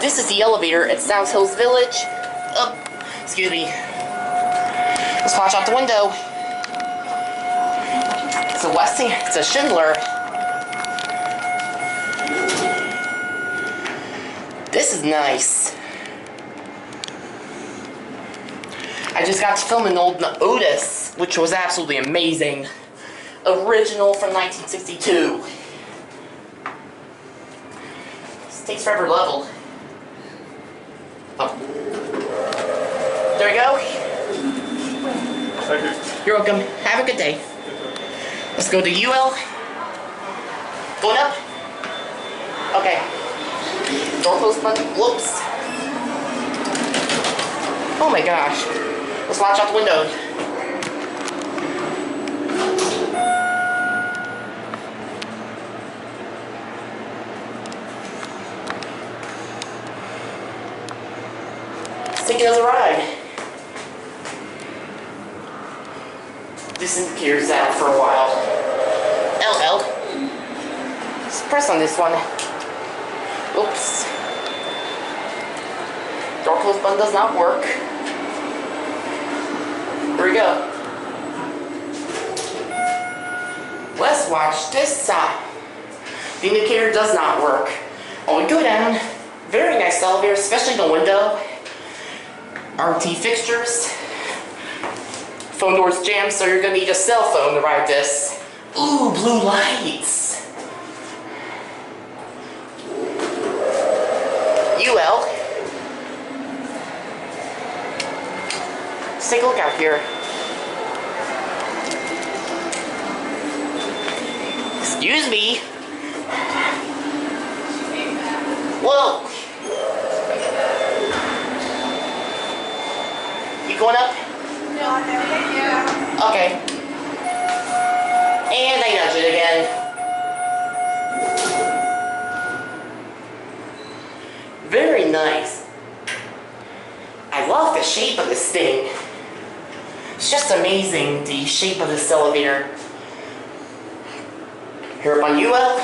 This is the elevator at South Hills Village. Excuse me. Let's watch out the window. It's a Westinghouse. It's a Schindler. This is nice. I just got to film an old Otis, which was absolutely amazing. Original from 1962. This takes forever to level. Oh. There we go. Thank you. You're welcome. Have a good day. Let's go to UL. Going up. Okay. Door close button. Whoops. Oh my gosh. Let's watch out the window. Let's take it as a ride. This indicator's out for a while. LL. Let's press on this one. Oops. Door close button does not work. Here we go. Let's watch this side. The indicator does not work. While we go down, very nice elevator, especially the window. RT fixtures. Phone door's jammed, so you're gonna need a cell phone to ride this. Ooh, blue lights. UL. Let's take a look out here. Excuse me. Whoa. You going up? Okay. And I nudge it again. Very nice. I love the shape of this thing. It's just amazing, the shape of this elevator. Here up on UL.